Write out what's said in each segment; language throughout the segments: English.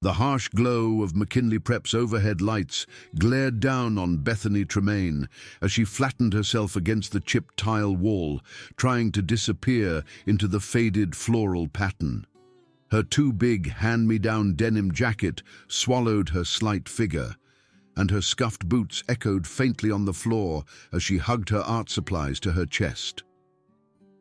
The harsh glow of McKinley Prep's overhead lights glared down on Bethany Tremaine as she flattened herself against the chipped tile wall, trying to disappear into the faded floral pattern. Her too big hand-me-down denim jacket swallowed her slight figure, and her scuffed boots echoed faintly on the floor as she hugged her art supplies to her chest.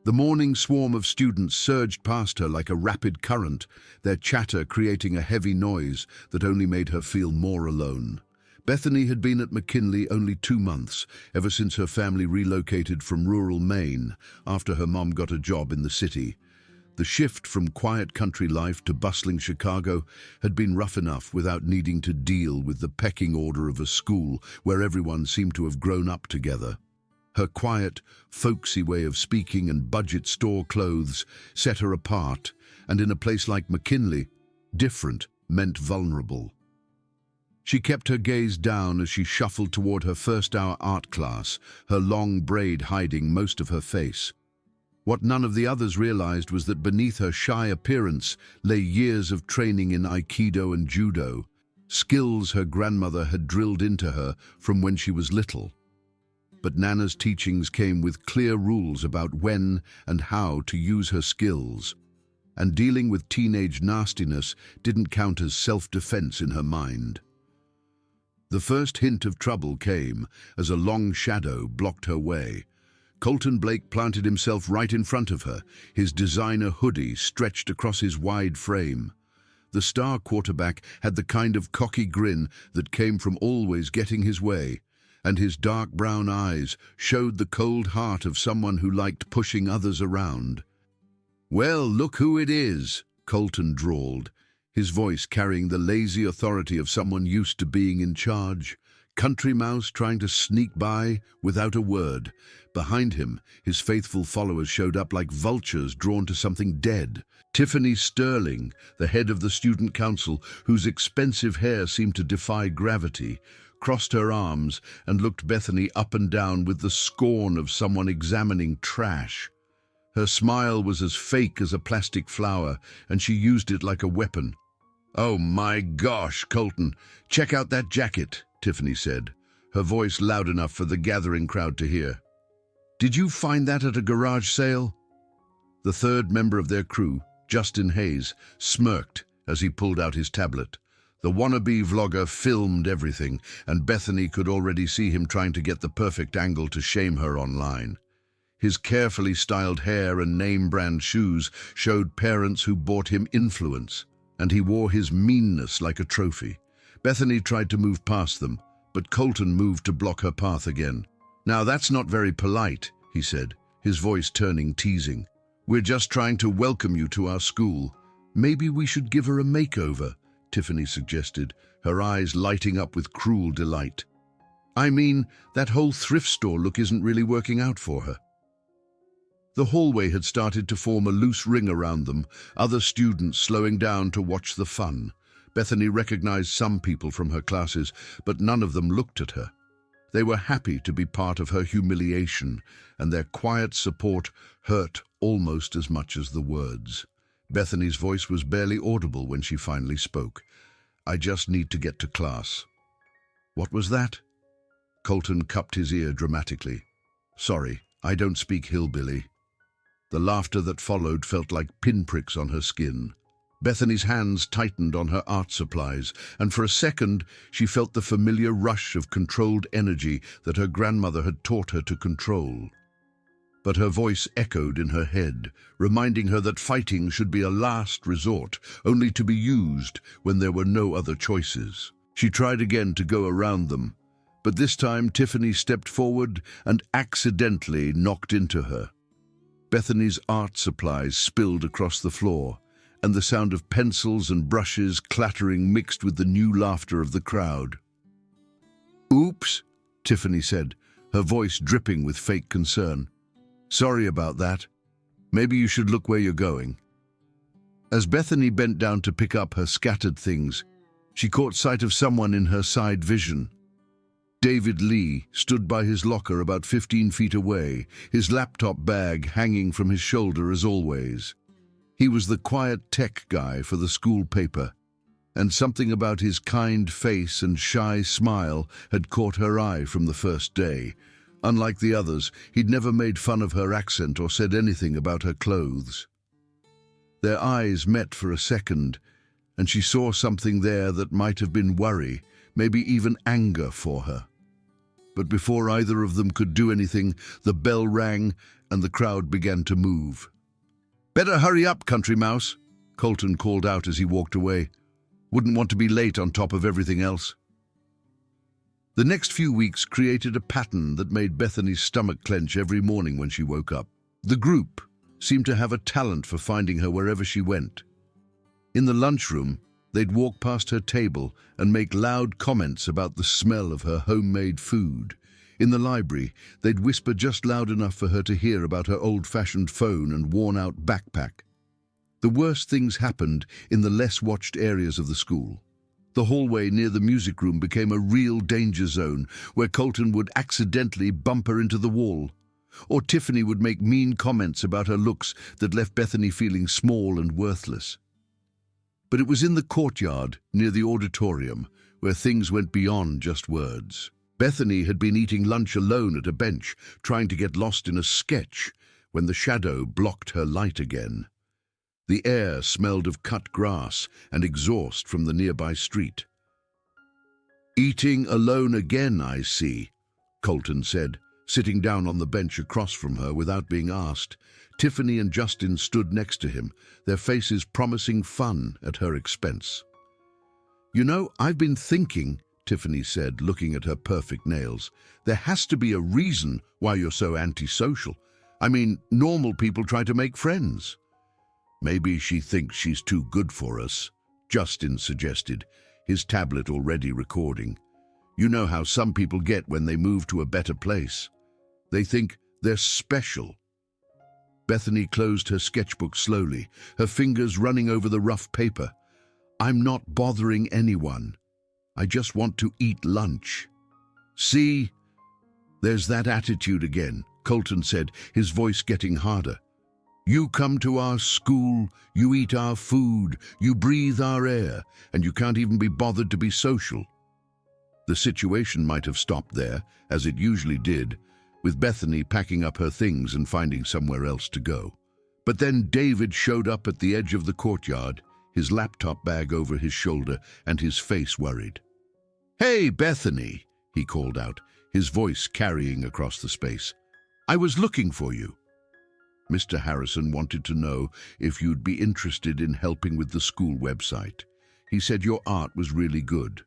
The morning swarm of students surged past her like a rapid current, their chatter creating a heavy noise that only made her feel more alone. Bethany had been at McKinley only 2 months, ever since her family relocated from rural Maine after her mom got a job in the city. The shift from quiet country life to bustling Chicago had been rough enough without needing to deal with the pecking order of a school where everyone seemed to have grown up together. Her quiet, folksy way of speaking and budget store clothes set her apart, and in a place like McKinley, different meant vulnerable. She kept her gaze down as she shuffled toward her first-hour art class, her long braid hiding most of her face. What none of the others realized was that beneath her shy appearance lay years of training in Aikido and Judo, skills her grandmother had drilled into her from when she was little. But Nana's teachings came with clear rules about when and how to use her skills, and dealing with teenage nastiness didn't count as self-defense in her mind. The first hint of trouble came as a long shadow blocked her way. Colton Blake planted himself right in front of her, his designer hoodie stretched across his wide frame. The star quarterback had the kind of cocky grin that came from always getting his way, and his dark brown eyes showed the cold heart of someone who liked pushing others around. "Well, look who it is," Colton drawled, his voice carrying the lazy authority of someone used to being in charge. Country Mouse trying to sneak by without a word. Behind him, his faithful followers showed up like vultures drawn to something dead. Tiffany Sterling, the head of the student council, whose expensive hair seemed to defy gravity, crossed her arms and looked Bethany up and down with the scorn of someone examining trash. Her smile was as fake as a plastic flower, and she used it like a weapon. "Oh my gosh, Colton, check out that jacket," Tiffany said, her voice loud enough for the gathering crowd to hear. "Did you find that at a garage sale?" The third member of their crew, Justin Hayes, smirked as he pulled out his tablet. The wannabe vlogger filmed everything, and Bethany could already see him trying to get the perfect angle to shame her online. His carefully styled hair and name-brand shoes showed parents who bought him influence, and he wore his meanness like a trophy. Bethany tried to move past them, but Colton moved to block her path again. "Now that's not very polite," he said, his voice turning teasing. "We're just trying to welcome you to our school. Maybe we should give her a makeover," Tiffany suggested, her eyes lighting up with cruel delight. "I mean, that whole thrift store look isn't really working out for her." The hallway had started to form a loose ring around them, other students slowing down to watch the fun. Bethany recognized some people from her classes, but none of them looked at her. They were happy to be part of her humiliation, and their quiet support hurt almost as much as the words. Bethany's voice was barely audible when she finally spoke. "I just need to get to class." "What was that?" Colton cupped his ear dramatically. "Sorry, I don't speak hillbilly." The laughter that followed felt like pinpricks on her skin. Bethany's hands tightened on her art supplies, and for a second she felt the familiar rush of controlled energy that her grandmother had taught her to control. But her voice echoed in her head, reminding her that fighting should be a last resort, only to be used when there were no other choices. She tried again to go around them, but this time Tiffany stepped forward and accidentally knocked into her. Bethany's art supplies spilled across the floor, and the sound of pencils and brushes clattering mixed with the new laughter of the crowd. "Oops," Tiffany said, her voice dripping with fake concern. "Sorry about that. Maybe you should look where you're going." As Bethany bent down to pick up her scattered things, she caught sight of someone in her side vision. David Lee stood by his locker about 15 feet away, his laptop bag hanging from his shoulder as always. He was the quiet tech guy for the school paper. and something about his kind face and shy smile had caught her eye from the first day. Unlike the others, he'd never made fun of her accent or said anything about her clothes. Their eyes met for a second, and she saw something there that might have been worry, maybe even anger for her. But before either of them could do anything, the bell rang and the crowd began to move. "Better hurry up, Country Mouse," Colton called out as he walked away. "Wouldn't want to be late on top of everything else." The next few weeks created a pattern that made Bethany's stomach clench every morning when she woke up. The group seemed to have a talent for finding her wherever she went. In the lunchroom, they'd walk past her table and make loud comments about the smell of her homemade food. In the library, they'd whisper just loud enough for her to hear about her old-fashioned phone and worn-out backpack. The worst things happened in the less watched areas of the school. The hallway near the music room became a real danger zone where Colton would accidentally bump her into the wall. Or Tiffany would make mean comments about her looks that left Bethany feeling small and worthless. But it was in the courtyard near the auditorium where things went beyond just words. Bethany had been eating lunch alone at a bench, trying to get lost in a sketch, when the shadow blocked her light again. The air smelled of cut grass and exhaust from the nearby street. "Eating alone again, I see," Colton said, sitting down on the bench across from her without being asked. Tiffany and Justin stood next to him, their faces promising fun at her expense. "You know, I've been thinking," Tiffany said, looking at her perfect nails. "There has to be a reason why you're so antisocial. I mean, normal people try to make friends." "Maybe she thinks she's too good for us," Justin suggested, his tablet already recording. "You know how some people get when they move to a better place. They think they're special." Bethany closed her sketchbook slowly, her fingers running over the rough paper. "I'm not bothering anyone. I just want to eat lunch." "See? There's that attitude again," Colton said, his voice getting harder. "You come to our school, you eat our food, you breathe our air, and you can't even be bothered to be social." The situation might have stopped there, as it usually did, with Bethany packing up her things and finding somewhere else to go. But then David showed up at the edge of the courtyard, his laptop bag over his shoulder and his face worried. "Hey, Bethany," he called out, his voice carrying across the space. "I was looking for you. Mr. Harrison wanted to know if you'd be interested in helping with the school website. He said your art was really good."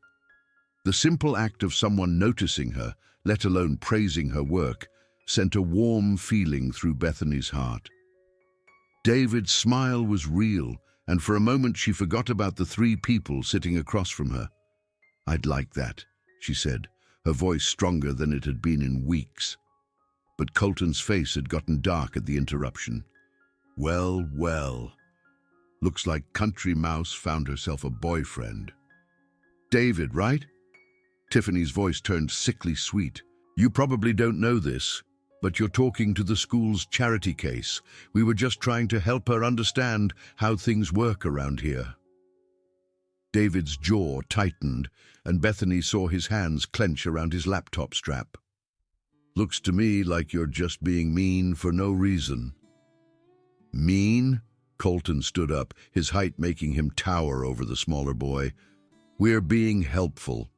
The simple act of someone noticing her, let alone praising her work, sent a warm feeling through Bethany's heart. David's smile was real, and for a moment she forgot about the three people sitting across from her. "I'd like that," she said, her voice stronger than it had been in weeks. But Colton's face had gotten dark at the interruption. "Well, well. Looks like Country Mouse found herself a boyfriend." "David, right?" Tiffany's voice turned sickly sweet. "You probably don't know this, but you're talking to the school's charity case. We were just trying to help her understand how things work around here." David's jaw tightened, and Bethany saw his hands clench around his laptop strap. "Looks to me like you're just being mean for no reason." "Mean?" Colton stood up, his height making him tower over the smaller boy. "We're being helpful.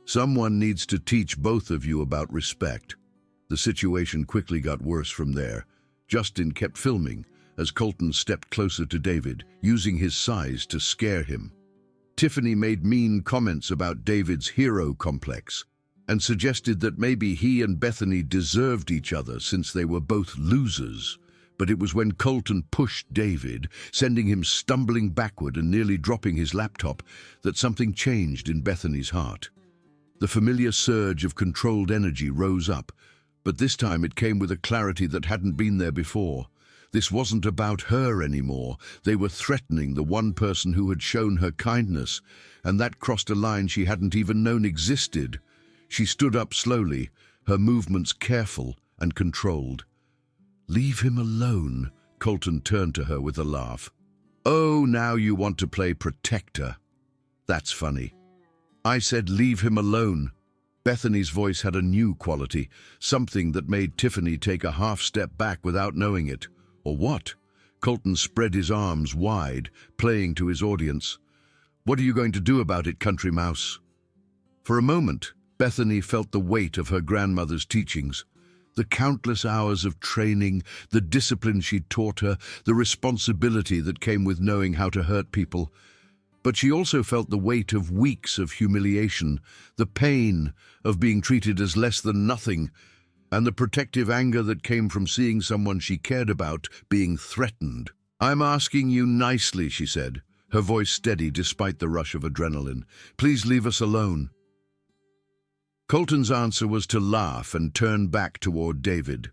Someone needs to teach both of you about respect." The situation quickly got worse from there. Justin kept filming as Colton stepped closer to David, using his size to scare him. Tiffany made mean comments about David's hero complex, and suggested that maybe he and Bethany deserved each other since they were both losers. But it was when Colton pushed David, sending him stumbling backward and nearly dropping his laptop, that something changed in Bethany's heart. The familiar surge of controlled energy rose up, but this time it came with a clarity that hadn't been there before. This wasn't about her anymore. They were threatening the one person who had shown her kindness, and that crossed a line she hadn't even known existed. She stood up slowly, her movements careful and controlled. "Leave him alone," Colton turned to her with a laugh. "Oh, now you want to play protector." That's funny. I said leave him alone. Bethany's voice had a new quality, something that made Tiffany take a half step back without knowing it. Or what? Colton spread his arms wide, playing to his audience. What are you going to do about it, country mouse? For a moment, Bethany felt the weight of her grandmother's teachings. The countless hours of training, the discipline she'd taught her, the responsibility that came with knowing how to hurt people. But she also felt the weight of weeks of humiliation, the pain of being treated as less than nothing, and the protective anger that came from seeing someone she cared about being threatened. "I'm asking you nicely," she said, her voice steady despite the rush of adrenaline. "Please leave us alone." Colton's answer was to laugh and turn back toward David.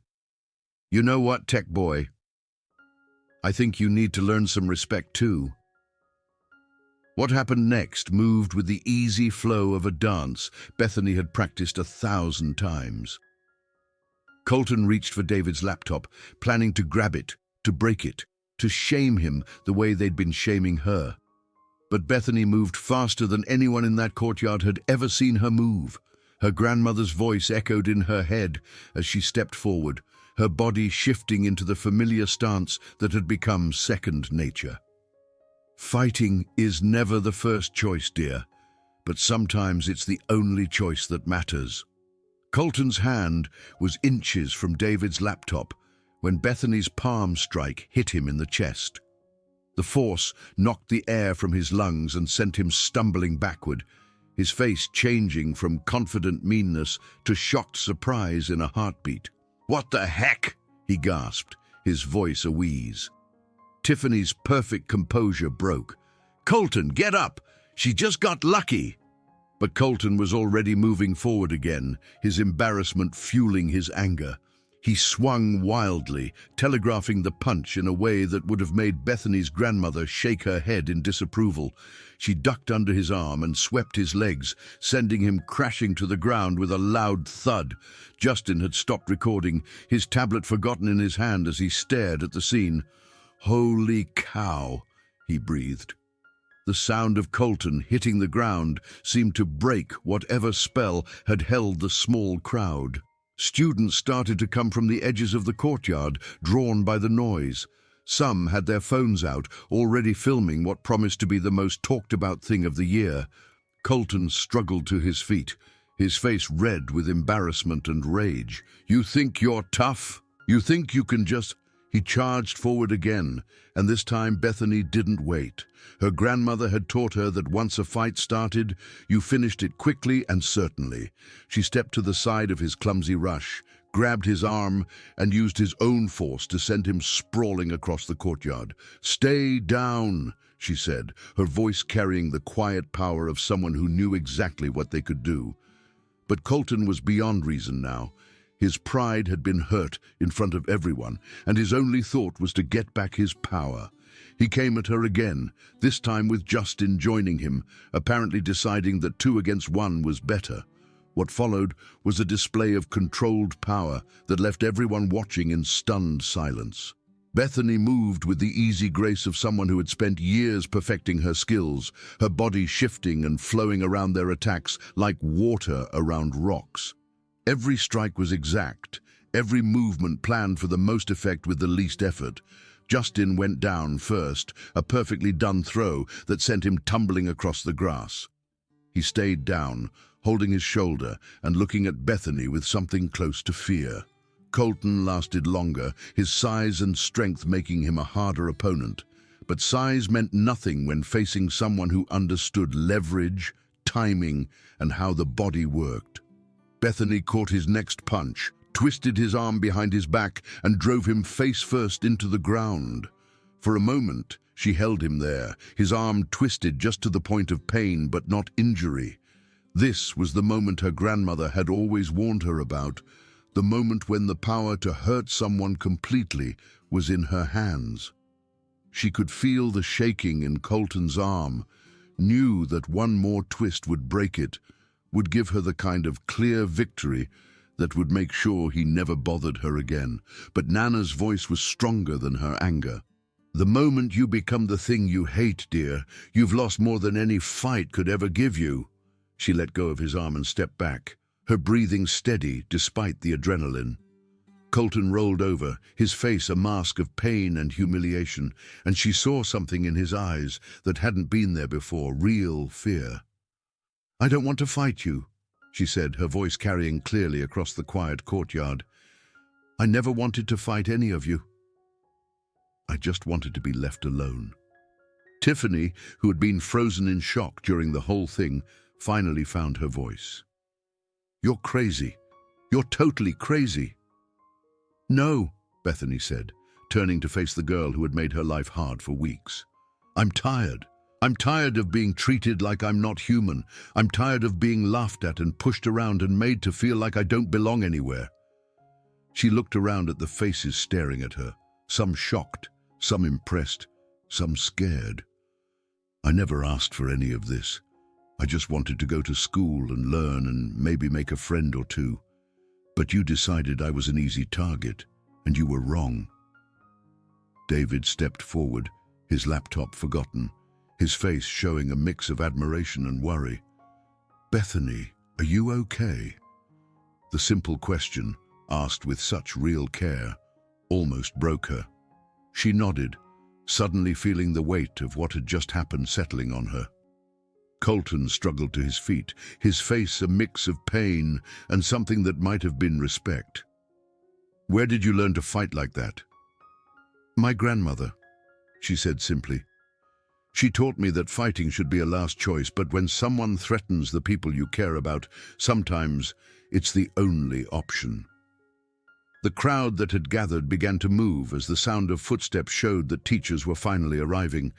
"You know what, tech boy? I think you need to learn some respect too." What happened next moved with the easy flow of a dance Bethany had practiced 1,000 times. Colton reached for David's laptop, planning to grab it, to break it, to shame him the way they'd been shaming her. But Bethany moved faster than anyone in that courtyard had ever seen her move. Her grandmother's voice echoed in her head as she stepped forward, her body shifting into the familiar stance that had become second nature. "Fighting is never the first choice, dear, but sometimes it's the only choice that matters." Colton's hand was inches from David's laptop when Bethany's palm strike hit him in the chest. The force knocked the air from his lungs and sent him stumbling backward, his face changing from confident meanness to shocked surprise in a heartbeat. "What the heck?" he gasped, his voice a wheeze. Tiffany's perfect composure broke. "Colton, get up! She just got lucky!" But Colton was already moving forward again, his embarrassment fueling his anger. He swung wildly, telegraphing the punch in a way that would have made Bethany's grandmother shake her head in disapproval. She ducked under his arm and swept his legs, sending him crashing to the ground with a loud thud. Justin had stopped recording, his tablet forgotten in his hand as he stared at the scene. "Holy cow," he breathed. The sound of Colton hitting the ground seemed to break whatever spell had held the small crowd. Students started to come from the edges of the courtyard, drawn by the noise. Some had their phones out, already filming what promised to be the most talked-about thing of the year. Colton struggled to his feet, his face red with embarrassment and rage. "You think you're tough? You think you can just—" He charged forward again, and this time Bethany didn't wait. Her grandmother had taught her that once a fight started, you finished it quickly and certainly. She stepped to the side of his clumsy rush, grabbed his arm, and used his own force to send him sprawling across the courtyard. "Stay down," she said, her voice carrying the quiet power of someone who knew exactly what they could do. But Colton was beyond reason now. His pride had been hurt in front of everyone, and his only thought was to get back his power. He came at her again, this time with Justin joining him, apparently deciding that 2 against 1 was better. What followed was a display of controlled power that left everyone watching in stunned silence. Bethany moved with the easy grace of someone who had spent years perfecting her skills, her body shifting and flowing around their attacks like water around rocks. Every strike was exact, every movement planned for the most effect with the least effort. Justin went down first, a perfectly done throw that sent him tumbling across the grass. He stayed down, holding his shoulder and looking at Bethany with something close to fear. Colton lasted longer, his size and strength making him a harder opponent. But size meant nothing when facing someone who understood leverage, timing, and how the body worked. Bethany caught his next punch, twisted his arm behind his back, and drove him face first into the ground. For a moment, she held him there, his arm twisted just to the point of pain but not injury. This was the moment her grandmother had always warned her about, the moment when the power to hurt someone completely was in her hands. She could feel the shaking in Colton's arm, knew that one more twist would break it, would give her the kind of clear victory that would make sure he never bothered her again. But Nana's voice was stronger than her anger. The moment you become the thing you hate, dear, you've lost more than any fight could ever give you. She let go of his arm and stepped back, her breathing steady despite the adrenaline. Colton rolled over, his face a mask of pain and humiliation, and she saw something in his eyes that hadn't been there before, real fear. "I don't want to fight you," she said, her voice carrying clearly across the quiet courtyard. "I never wanted to fight any of you. I just wanted to be left alone." Tiffany, who had been frozen in shock during the whole thing, finally found her voice. "You're crazy. You're totally crazy." "No," Bethany said, turning to face the girl who had made her life hard for weeks. "I'm tired. I'm tired of being treated like I'm not human. I'm tired of being laughed at and pushed around and made to feel like I don't belong anywhere." She looked around at the faces staring at her, some shocked, some impressed, some scared. "I never asked for any of this. I just wanted to go to school and learn and maybe make a friend or two. But you decided I was an easy target, and you were wrong." David stepped forward, his laptop forgotten, his face showing a mix of admiration and worry. "Bethany, are you okay?" The simple question, asked with such real care, almost broke her. She nodded, suddenly feeling the weight of what had just happened settling on her. Colton struggled to his feet, his face a mix of pain and something that might have been respect. "Where did you learn to fight like that?" "My grandmother," she said simply. "She taught me that fighting should be a last choice, but when someone threatens the people you care about, sometimes it's the only option." The crowd that had gathered began to move as the sound of footsteps showed that teachers were finally arriving.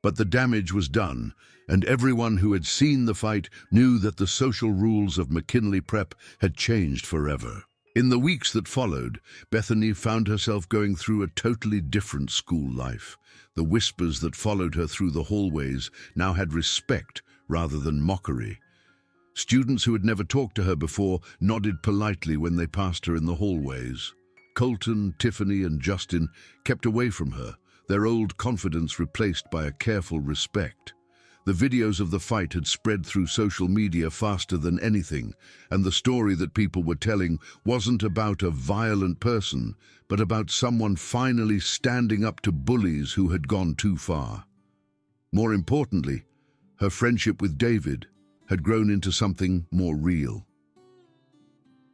But the damage was done, and everyone who had seen the fight knew that the social rules of McKinley Prep had changed forever. In the weeks that followed, Bethany found herself going through a totally different school life. The whispers that followed her through the hallways now had respect rather than mockery. Students who had never talked to her before nodded politely when they passed her in the hallways. Colton, Tiffany, and Justin kept away from her, their old confidence replaced by a careful respect. The videos of the fight had spread through social media faster than anything, and the story that people were telling wasn't about a violent person, but about someone finally standing up to bullies who had gone too far. More importantly, her friendship with David had grown into something more real.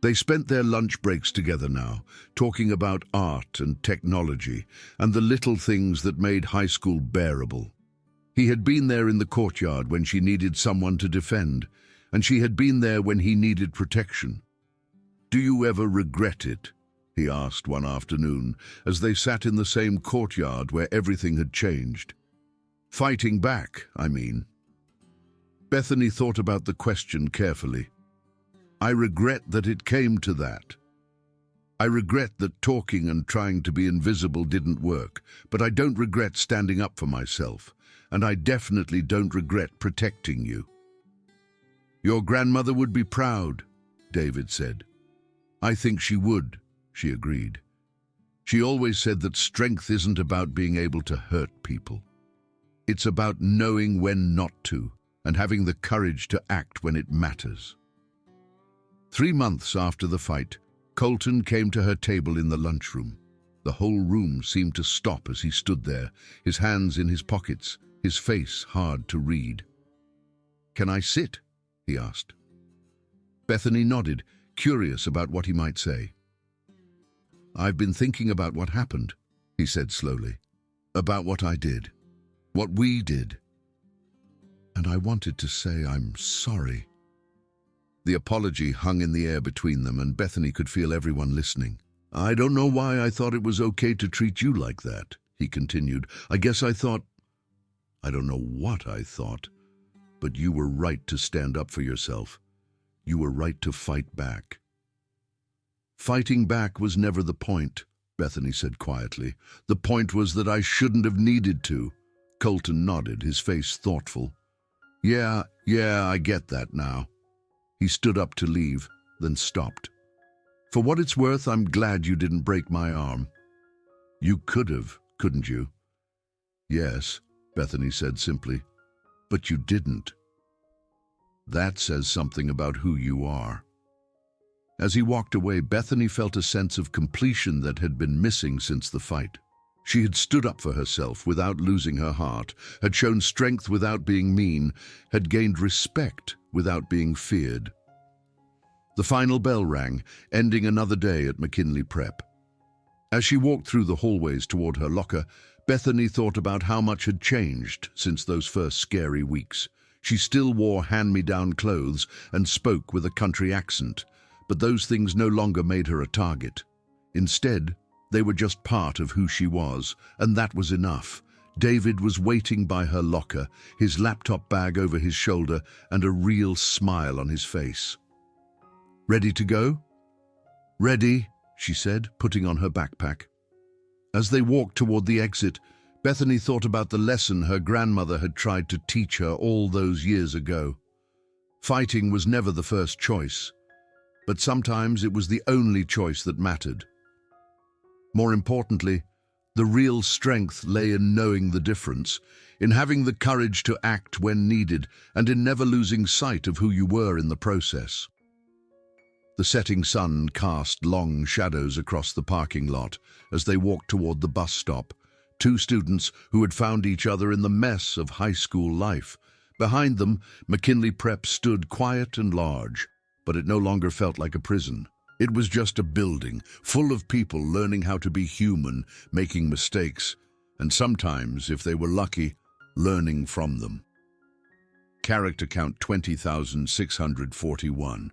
They spent their lunch breaks together now, talking about art and technology and the little things that made high school bearable. He had been there in the courtyard when she needed someone to defend, and she had been there when he needed protection. "Do you ever regret it?" he asked one afternoon, as they sat in the same courtyard where everything had changed. "Fighting back, I mean." Bethany thought about the question carefully. "I regret that it came to that. I regret that talking and trying to be invisible didn't work, but I don't regret standing up for myself, and I definitely don't regret protecting you." "Your grandmother would be proud," David said. "I think she would," she agreed. "She always said that strength isn't about being able to hurt people. It's about knowing when not to, and having the courage to act when it matters." 3 months after the fight, Colton came to her table in the lunchroom. The whole room seemed to stop as he stood there, his hands in his pockets, his face hard to read. "Can I sit?" he asked. Bethany nodded, curious about what he might say. "I've been thinking about what happened," he said slowly. "About what I did. What we did. And I wanted to say I'm sorry." The apology hung in the air between them, and Bethany could feel everyone listening. "I don't know why I thought it was okay to treat you like that," he continued. "I guess I thought... I don't know what I thought, but you were right to stand up for yourself. You were right to fight back." "Fighting back was never the point," Bethany said quietly. "The point was that I shouldn't have needed to." Colton nodded, his face thoughtful. Yeah, I get that now." He stood up to leave, then stopped. "For what it's worth, I'm glad you didn't break my arm." "You could have, couldn't you?" Yes, Bethany said simply, but you didn't. That says something about who you are. As he walked away, Bethany felt a sense of completion that had been missing since the fight. She had stood up for herself without losing her heart, had shown strength without being mean, had gained respect without being feared. The final bell rang, ending another day at McKinley Prep. As she walked through the hallways toward her locker, Bethany thought about how much had changed since those first scary weeks. She still wore hand-me-down clothes and spoke with a country accent, but those things no longer made her a target. Instead, they were just part of who she was, and that was enough. David was waiting by her locker, his laptop bag over his shoulder and a real smile on his face. "Ready to go?" "Ready," she said, putting on her backpack. As they walked toward the exit, Bethany thought about the lesson her grandmother had tried to teach her all those years ago. Fighting was never the first choice, but sometimes it was the only choice that mattered. More importantly, the real strength lay in knowing the difference, in having the courage to act when needed, and in never losing sight of who you were in the process. The setting sun cast long shadows across the parking lot as they walked toward the bus stop, two students who had found each other in the mess of high school life. Behind them, McKinley Prep stood quiet and large, but it no longer felt like a prison. It was just a building, full of people learning how to be human, making mistakes, and sometimes, if they were lucky, learning from them. Character count 20,641.